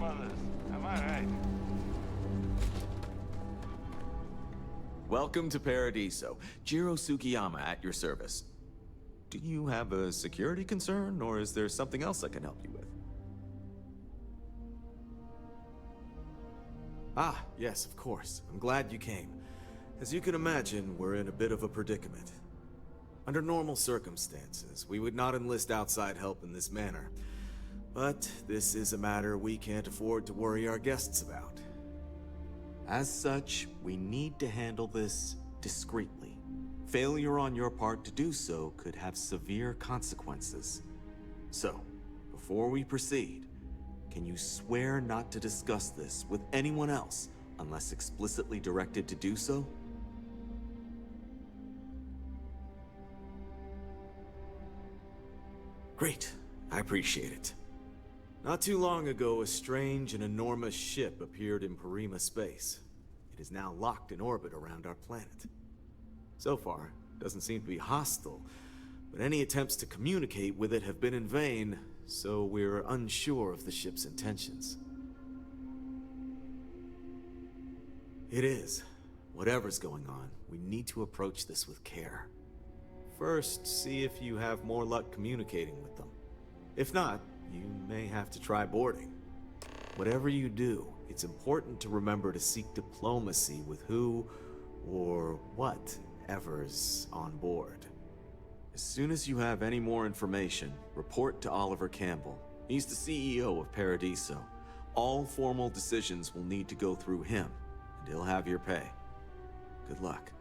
brothers. Am I right? Welcome to Paradiso. Jiro Sukiyama at your service. Do you have a security concern, or is there something else I can help you with? Ah, yes, of course. I'm glad you came. As you can imagine, we're in a bit of a predicament. Under normal circumstances, we would not enlist outside help in this manner. But this is a matter we can't afford to worry our guests about. As such, we need to handle this discreetly. Failure on your part to do so could have severe consequences. So, before we proceed, can you swear not to discuss this with anyone else unless explicitly directed to do so? Great. I appreciate it. Not too long ago, a strange and enormous ship appeared in Parima space. It is now locked in orbit around our planet. So far, it doesn't seem to be hostile, but any attempts to communicate with it have been in vain, so we're unsure of the ship's intentions. It is. Whatever's going on, we need to approach this with care. First, see if you have more luck communicating with them. If not, you may have to try boarding. Whatever you do, it's important to remember to seek diplomacy with who or whatever's on board. As soon as you have any more information, report to Oliver Campbell. He's the CEO of Paradiso. All formal decisions will need to go through him, and he'll have your pay. Good luck.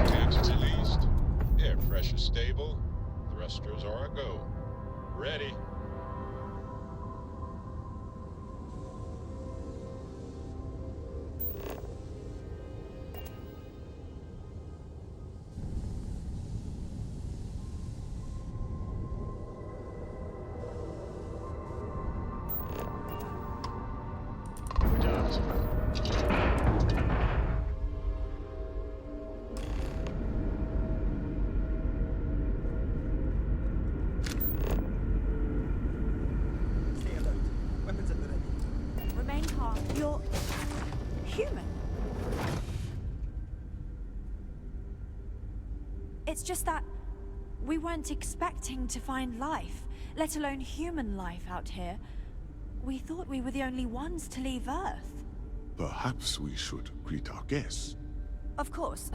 Tanks released. Air pressure stable. Thrusters are a go. Ready. You're human. It's just that we weren't expecting to find life, let alone human life out here. We thought we were the only ones to leave Earth. Perhaps we should greet our guests. Of course.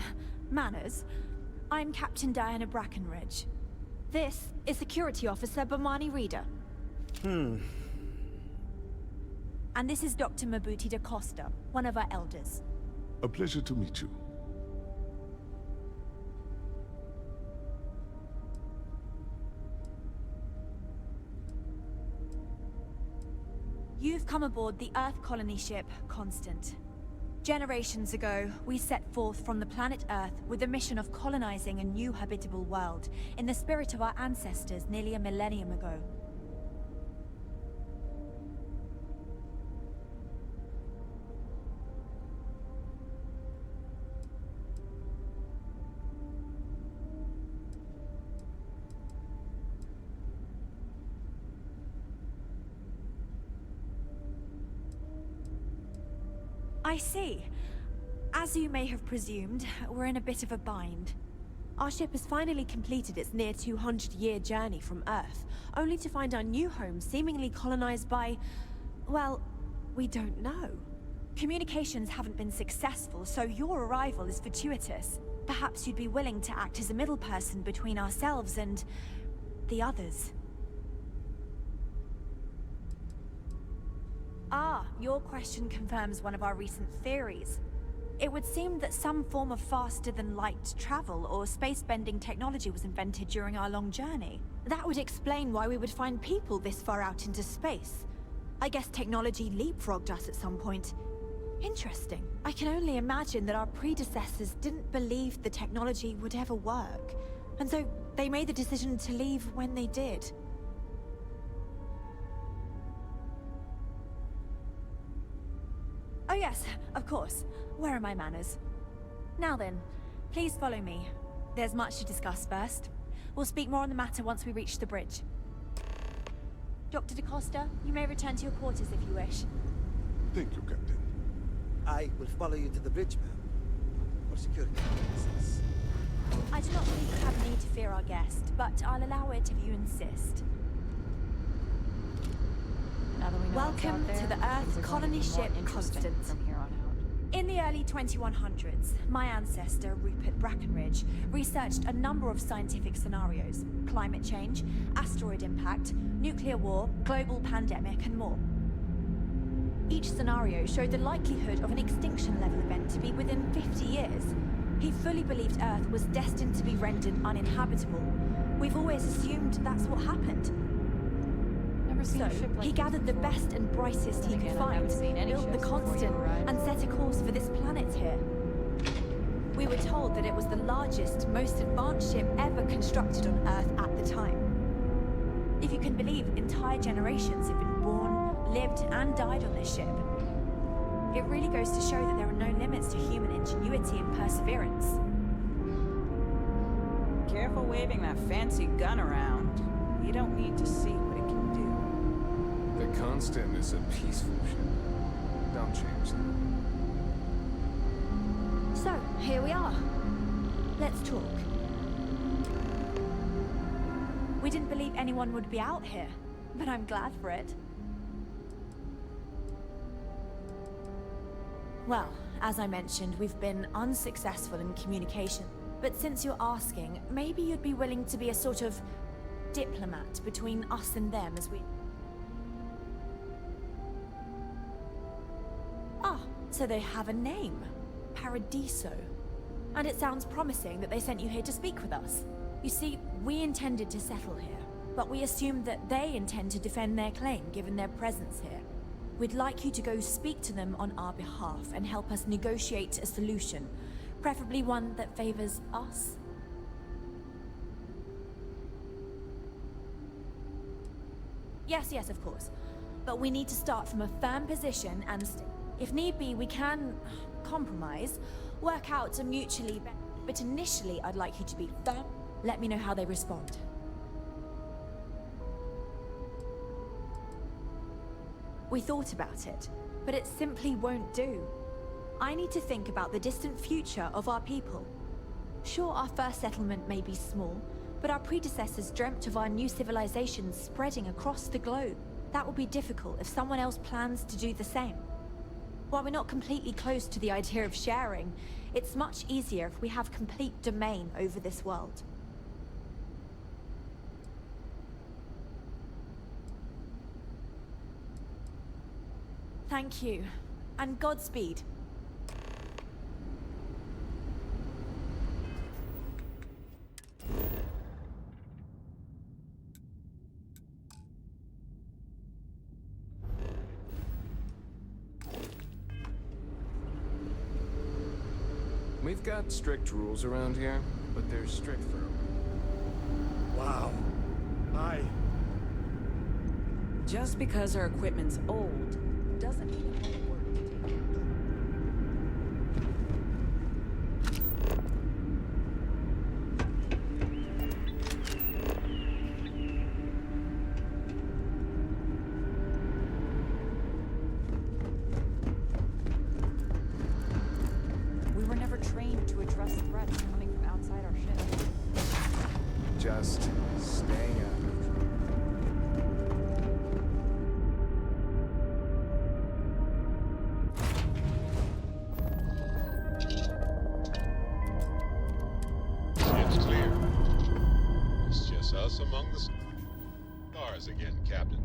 Manners. I'm Captain Diana Brackenridge. This is Security Officer Bomani Reader. And this is Dr. Mabuti da Costa, one of our elders. A pleasure to meet you. You've come aboard the Earth colony ship, Constant. Generations ago, we set forth from the planet Earth with the mission of colonizing a new habitable world, in the spirit of our ancestors nearly a millennium ago. I see. As you may have presumed, we're in a bit of a bind. Our ship has finally completed its near 200-year journey from Earth, only to find our new home seemingly colonized by... well, we don't know. Communications haven't been successful, so your arrival is fortuitous. Perhaps you'd be willing to act as a middle person between ourselves and... the others. Ah, your question confirms one of our recent theories. It would seem that some form of faster-than-light travel or space-bending technology was invented during our long journey. That would explain why we would find people this far out into space. I guess technology leapfrogged us at some point. Interesting. I can only imagine that our predecessors didn't believe the technology would ever work, and so they made the decision to leave when they did. Oh yes, of course. Where are my manners? Now then, please follow me. There's much to discuss first. We'll speak more on the matter once we reach the bridge. Dr. DaCosta, you may return to your quarters if you wish. Thank you, Captain. I will follow you to the bridge, ma'am. For security purposes. I do not believe we have need to fear our guest, but I'll allow it if you insist. Now that we know Welcome what's out to there, the Earth things are going colony to be more ship interesting Constant. from here on out. In the early 2100s, my ancestor, Rupert Brackenridge, researched a number of scientific scenarios: climate change, asteroid impact, nuclear war, global pandemic, and more. Each scenario showed the likelihood of an extinction-level event to be within 50 years. He fully believed Earth was destined to be rendered uninhabitable. We've always assumed that's what happened. Never seen So, a ship like he this gathered the before. best and brightest he Then could again, I haven't find, seen any built the ships before you Constant, arrived. and set a course for this planet here. We were told that it was the largest, most advanced ship ever constructed on Earth at the time. If you can believe, entire generations have been born, lived, and died on this ship. It really goes to show that there are no limits to human ingenuity and perseverance. Careful waving that fancy gun around. You don't need to see what it can do. The Constant is a peaceful ship. Don't change that. So, here we are. Let's talk. We didn't believe anyone would be out here, but I'm glad for it. Well, as I mentioned, we've been unsuccessful in communication. But since you're asking, maybe you'd be willing to be a sort of diplomat between us and them as we... Ah, so they have a name. Paradiso. And it sounds promising that they sent you here to speak with us. You see, we intended to settle here, but we assumed that they intend to defend their claim given their presence here. We'd like you to go speak to them on our behalf and help us negotiate a solution, preferably one that favors us. Yes, of course. But we need to start from a firm position and if need be, we can compromise, work out a mutually but initially I'd like you to be firm. Let me know how they respond. We thought about it, but it simply won't do. I need to think about the distant future of our people. Sure, our first settlement may be small, but our predecessors dreamt of our new civilization spreading across the globe. That will be difficult if someone else plans to do the same. While we're not completely close to the idea of sharing, it's much easier if we have complete domain over this world. Thank you, and Godspeed. We've got strict rules around here, but they're strict for a reason. Wow. Just because our equipment's old doesn't mean it won't work. We were never trained to address threats coming from outside our ship. Stay out of trouble. It's clear. It's just us among the stars again, Captain.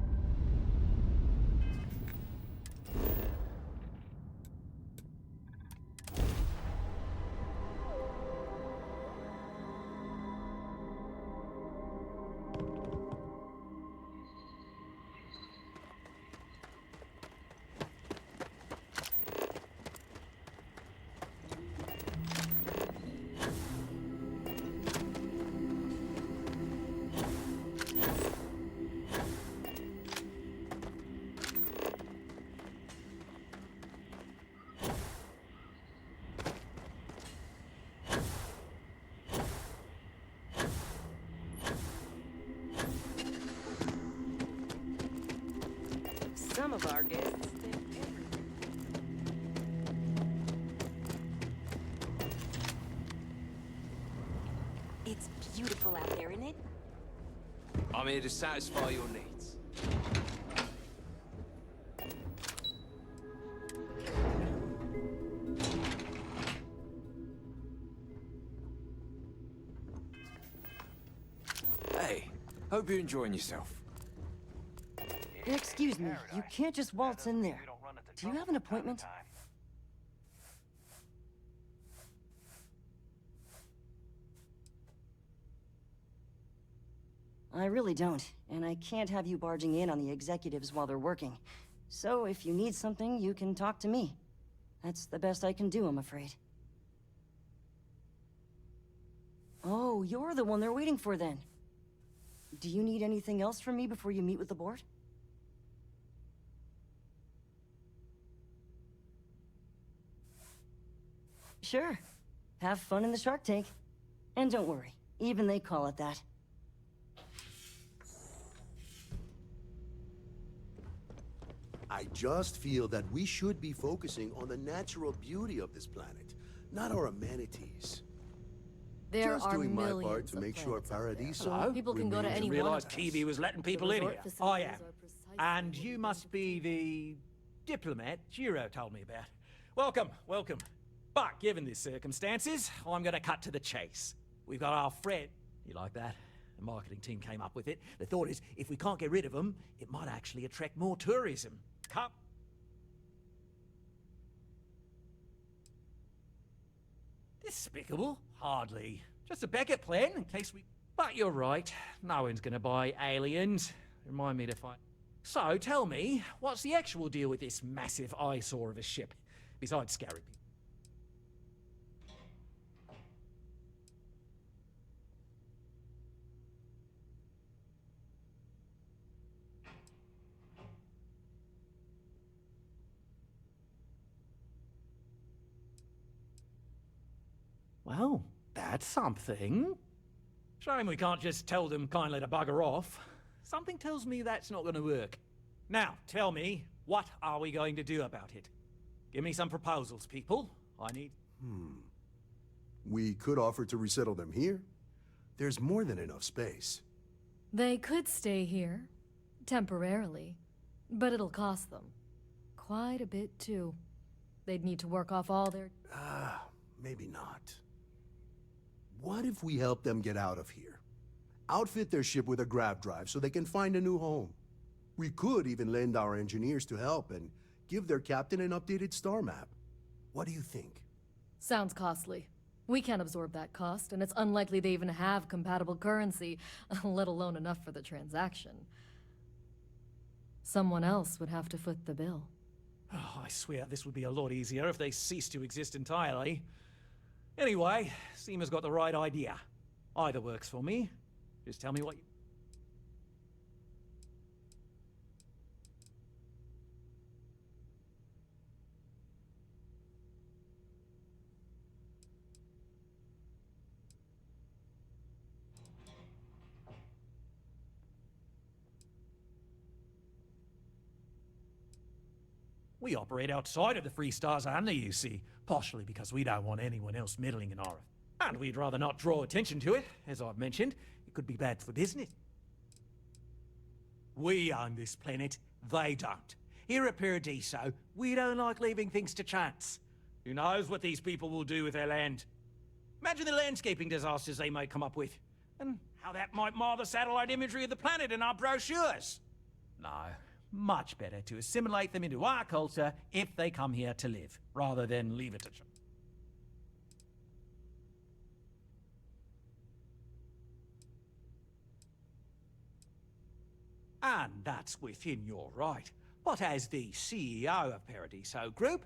Some of our guests think everything. It's beautiful out there, isn't it? I'm here to satisfy your needs. Hey, hope you're enjoying yourself. Excuse me, you can't just waltz in there. Do you have an appointment? I really don't, and I can't have you barging in on the executives while they're working. So if you need something, you can talk to me. That's the best I can do, I'm afraid. Oh, you're the one they're waiting for then. Do you need anything else from me before you meet with the board? Sure. Have fun in the Shark Tank. And don't worry, even they call it that. I just feel that we should be focusing on the natural beauty of this planet, not our amenities. There Just are doing my millions part to of make sure planets out there. Paradiso People can go to remains any a one Realised of Kiwi was letting people The in resort here. facilities I am. are precisely And the you way must be the diplomat Jiro told me about. Welcome, welcome. But given the circumstances, I'm going to cut to the chase. We've got our friend. You like that? The marketing team came up with it. The thought is, if we can't get rid of them, it might actually attract more tourism. Come. Despicable? Hardly. Just a backup plan in case we... But you're right. No one's going to buy aliens. Remind me to find... So, tell me, what's the actual deal with this massive eyesore of a ship? Besides scary people. Well, that's something. Shame we can't just tell them kindly to bugger off. Something tells me that's not going to work. Now, tell me, what are we going to do about it? Give me some proposals, people. I need... We could offer to resettle them here. There's more than enough space. They could stay here, temporarily, but it'll cost them. Quite a bit, too. They'd need to work off all their... Maybe not. What if we help them get out of here? Outfit their ship with a grav drive so they can find a new home. We could even lend our engineers to help and give their captain an updated star map. What do you think? Sounds costly. We can't absorb that cost, and it's unlikely they even have compatible currency, let alone enough for the transaction. Someone else would have to foot the bill. Oh, I swear this would be a lot easier if they ceased to exist entirely. Anyway, Seema's got the right idea. Either works for me. Just tell me what you... We operate outside of the Free Stars only, you see, partially because we don't want anyone else meddling in our... And we'd rather not draw attention to it, as I've mentioned. It could be bad for business. We own this planet, they don't. Here at Paradiso, we don't like leaving things to chance. Who knows what these people will do with their land? Imagine the landscaping disasters they might come up with, and how that might mar the satellite imagery of the planet in our brochures. No, much better to assimilate them into our culture if they come here to live, rather than leave it to chance. And that's within your right. But as the CEO of Paradiso Group,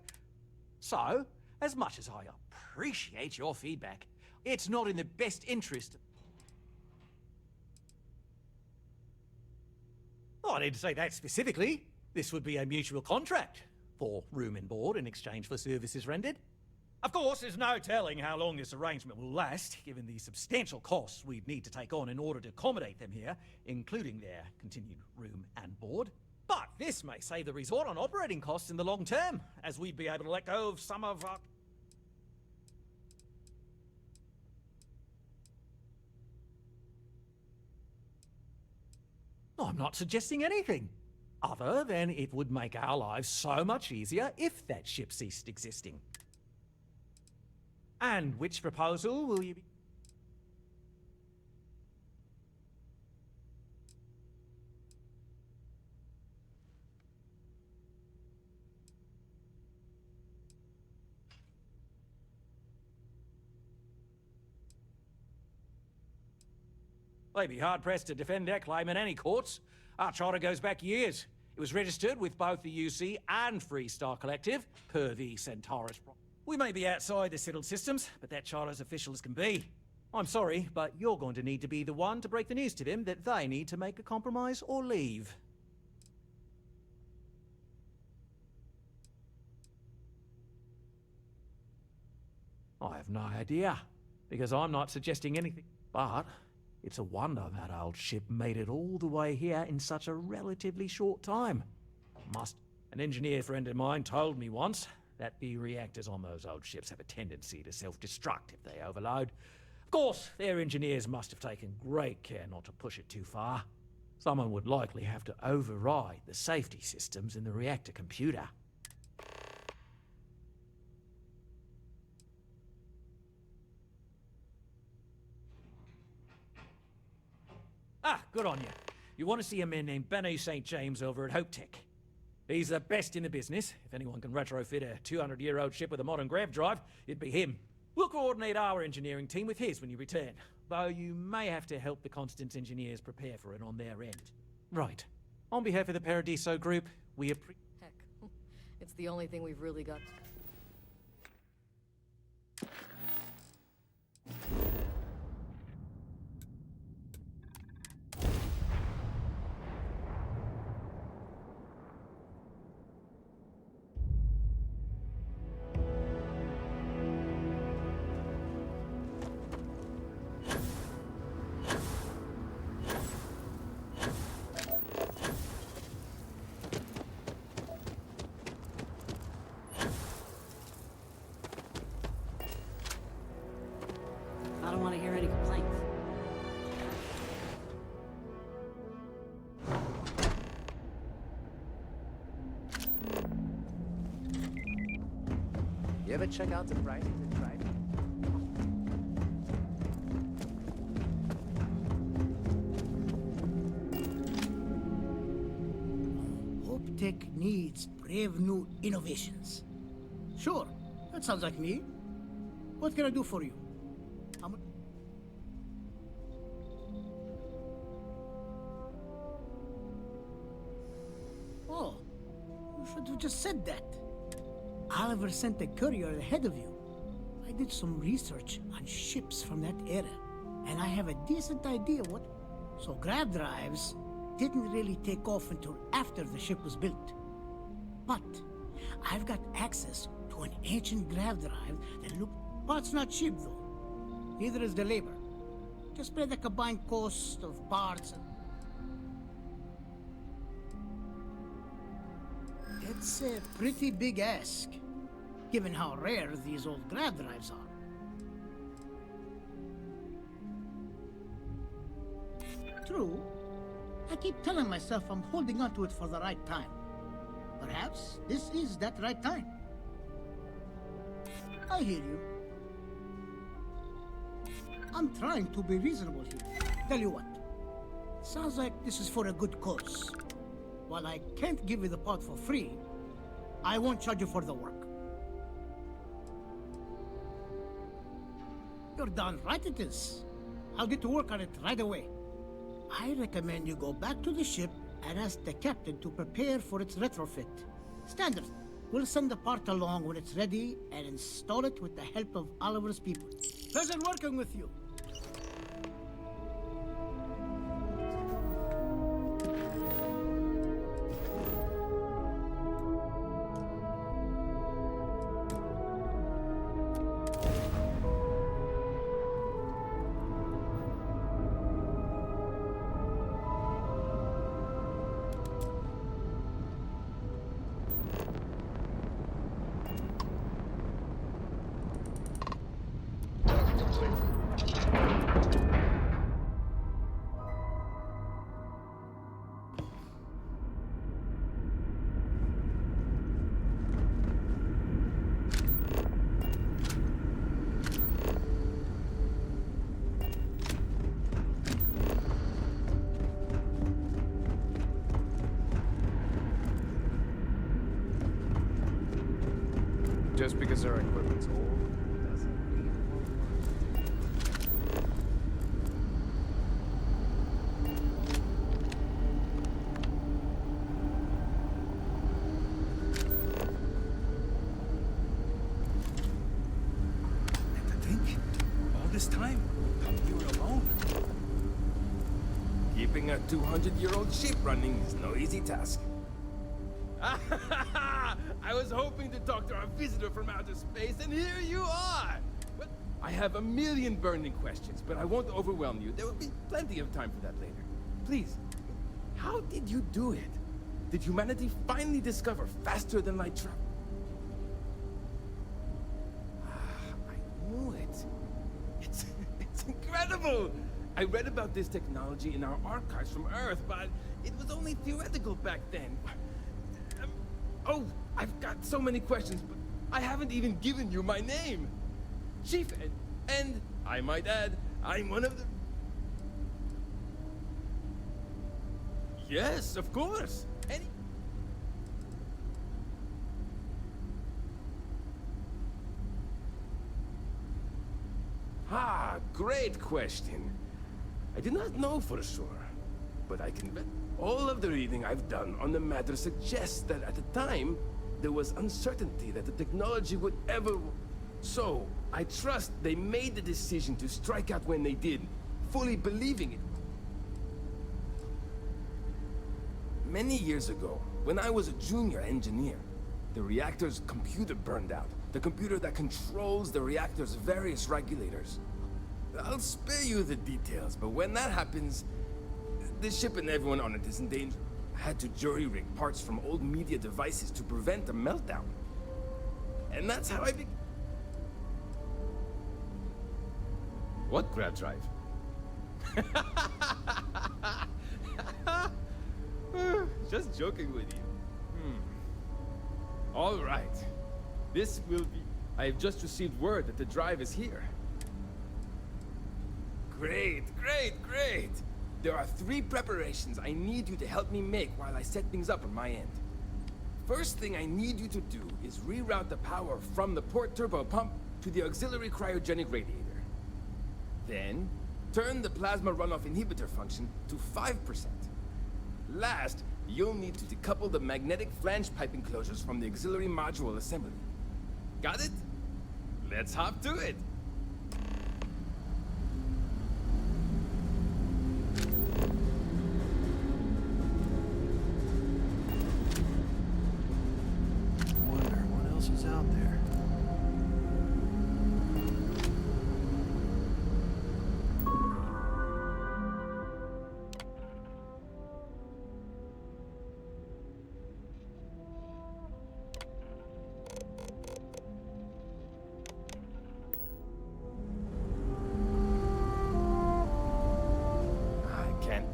so, as much as I appreciate your feedback, it's not in the best interest. Oh, I didn't say that specifically. This would be a mutual contract for room and board in exchange for services rendered. Of course, there's no telling how long this arrangement will last, given the substantial costs we'd need to take on in order to accommodate them here, including their continued room and board. But this may save the resort on operating costs in the long term, as we'd be able to let go of some of our... I'm not suggesting anything, other than it would make our lives so much easier if that ship ceased existing. And which proposal will you be... They'd be hard-pressed to defend their claim in any courts. Our charter goes back years. It was registered with both the UC and Freestar Collective, per the Centaurus. We may be outside the settled systems, but that charter's official as can be. I'm sorry, but you're going to need to be the one to break the news to them that they need to make a compromise or leave. I have no idea, because I'm not suggesting anything. But it's a wonder that old ship made it all the way here in such a relatively short time. An engineer friend of mine told me once that the reactors on those old ships have a tendency to self-destruct if they overload. Of course, their engineers must have taken great care not to push it too far. Someone would likely have to override the safety systems in the reactor computer. Ah, good on you. You want to see a man named Benny St. James over at Hope Tech. He's the best in the business. If anyone can retrofit a 200-year-old ship with a modern grav drive, it'd be him. We'll coordinate our engineering team with his when you return, though you may have to help the Constance engineers prepare for it on their end. Right. On behalf of the Paradiso Group, we appreciate... Heck, it's the only thing we've really got. I don't want to hear any complaints. You ever check out the pricing to try? Hope Tech needs brave new innovations. Sure, that sounds like me. What can I do for you? Oh, you should have just said that. Oliver sent a courier ahead of you. I did some research on ships from that era, and I have a decent idea what... So grav drives didn't really take off until after the ship was built. But I've got access to an ancient grav drive that look... Well, it's not cheap, though. Neither is the labor. Just pay the combined cost of parts and... It's a pretty big ask, given how rare these old grav drives are. true. I keep telling myself I'm holding on to it for the right time. Perhaps this is that right time. I hear you. I'm trying to be reasonable here. Tell you what. Sounds like this is for a good cause. While I can't give you the pod for free, I won't charge you for the work. You're darn right it is. I'll get to work on it right away. I recommend you go back to the ship and ask the captain to prepare for its retrofit. Standard. We'll send the part along when it's ready and install it with the help of Oliver's people. Pleasure working with you. Just because our equipment's old doesn't mean it won't And to think, all this time, you were alone. Keeping a 200-year-old ship running is no easy task. I was hoping to talk to our visitor from outer space, and here you are! Well, I have a million burning questions, but I won't overwhelm you. There will be plenty of time for that later. Please, how did you do it? Did humanity finally discover faster than light travel? I knew it. It's incredible! I read about this technology in our archives from Earth, but it was only theoretical back then. Oh, I've got so many questions, but I haven't even given you my name. Chief, and I might add, I'm one of the... Yes, of course. Great question. I do not know for sure, but I can bet all of the reading I've done on the matter suggests that at the time, there was uncertainty that the technology would ever... So, I trust they made the decision to strike out when they did, fully believing it. Many years ago, when I was a junior engineer, the reactor's computer burned out. The computer that controls the reactor's various regulators. I'll spare you the details, but when that happens, the ship and everyone on it is in danger. I had to jury-rig parts from old media devices to prevent a meltdown. And that's how I What grab drive? Just joking with you. All right. This will be... I have just received word that the drive is here. Great, great, great! There are 3 preparations I need you to help me make while I set things up on my end. First thing I need you to do is reroute the power from the port turbo pump to the auxiliary cryogenic radiator. Then, turn the plasma runoff inhibitor function to 5%. Last, you'll need to decouple the magnetic flange pipe enclosures from the auxiliary module assembly. Got it? Let's hop to it! Wonder what else is out there.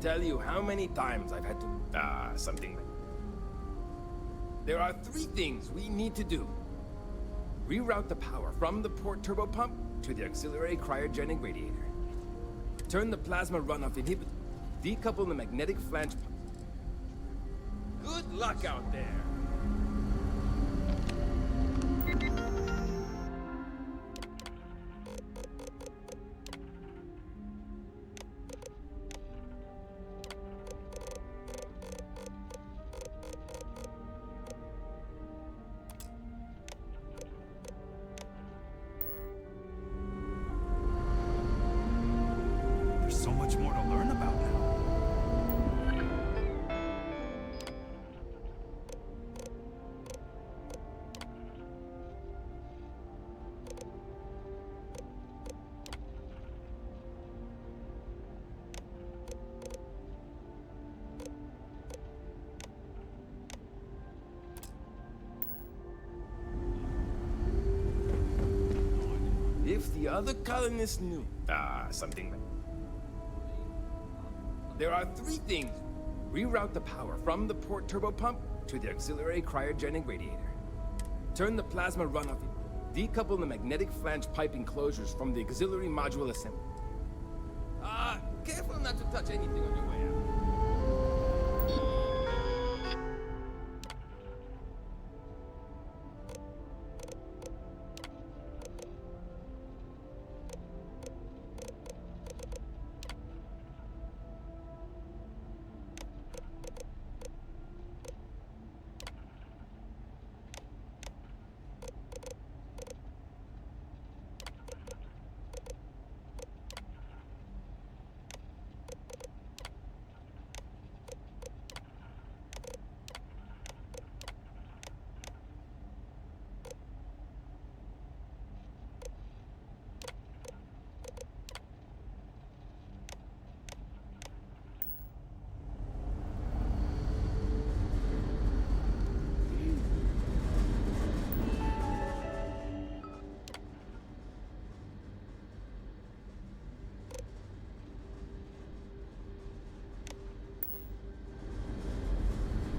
tell you how many times I've had to... something. There are 3 things we need to do. Reroute the power from the port turbo pump to the auxiliary cryogenic radiator. Turn the plasma runoff inhibitor. Decouple the magnetic flange... Good luck out there! There's so much more to learn about now. If the other colonists knew... something. There are 3 things. Reroute the power from the port turbo pump to the auxiliary cryogenic radiator. Turn the plasma runoff... Decouple the magnetic flange pipe enclosures from the auxiliary module assembly. Careful not to touch anything on your way out.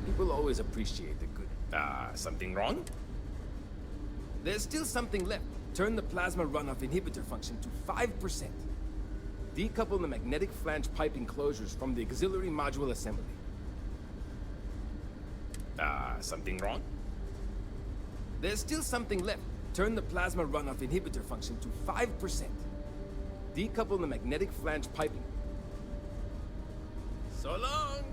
People always appreciate the good. Something wrong? There's still something left. Turn the plasma runoff inhibitor function to 5%. Decouple the magnetic flange pipe enclosures from the auxiliary module assembly. Something wrong? There's still something left. Turn the plasma runoff inhibitor function to 5%. Decouple the magnetic flange piping. So long!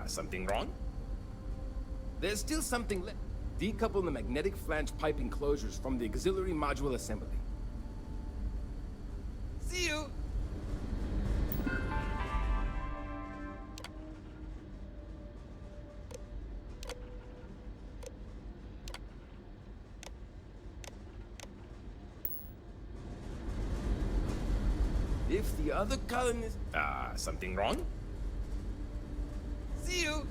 Something wrong? There's still something left. Decouple the magnetic flange pipe enclosures from the auxiliary module assembly. See you! If the other colonists... something wrong? See you!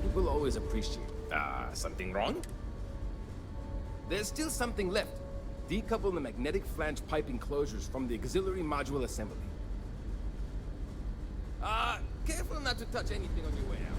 People always appreciate. Something wrong? There's still something left. Decouple the magnetic flange pipe enclosures from the auxiliary module assembly. Careful not to touch anything on your way out.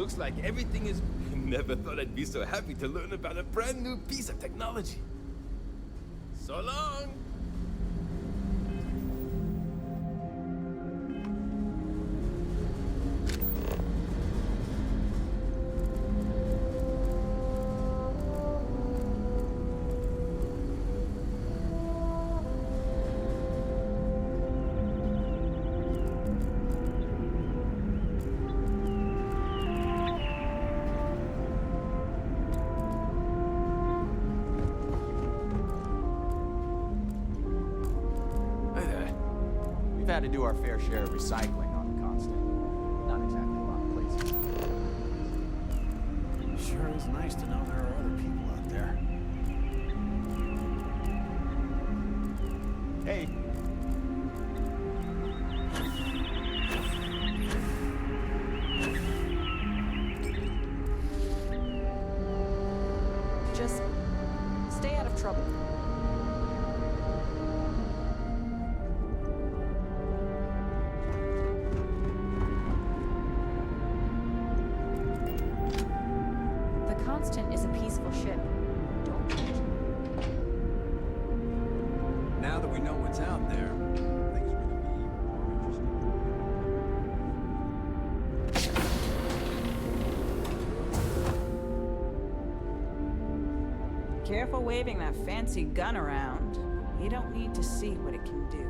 Looks like everything is... Never thought I'd be so happy to learn about a brand new piece of technology. So long! We've had to do our fair share of recycling on the constant. Not exactly a lot of places. Sure is nice to know there are other people out there. Hey. Just stay out of trouble. The Constant is a peaceful ship. Don't judge. Now that we know what's out there, things are gonna be more interesting. Careful waving that fancy gun around. You don't need to see what it can do.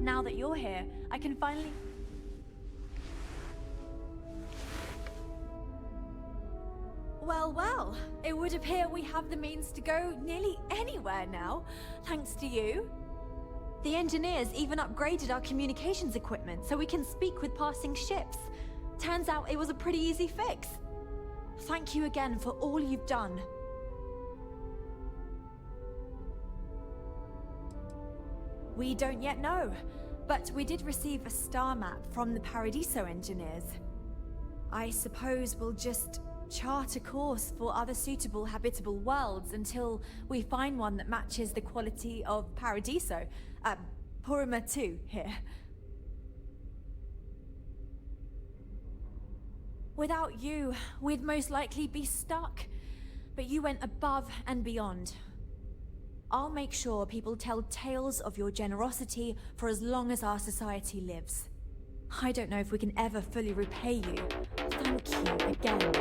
Now that you're here, I can finally... Well, well, it would appear we have the means to go nearly anywhere now, thanks to you. The engineers even upgraded our communications equipment so we can speak with passing ships. Turns out it was a pretty easy fix. Thank you again for all you've done. We don't yet know, but we did receive a star map from the Paradiso engineers. I suppose we'll just chart a course for other suitable habitable worlds until we find one that matches the quality of Paradiso. Purima 2 here. Without you, we'd most likely be stuck. But you went above and beyond. I'll make sure people tell tales of your generosity for as long as our society lives. I don't know if we can ever fully repay you. Thank you again.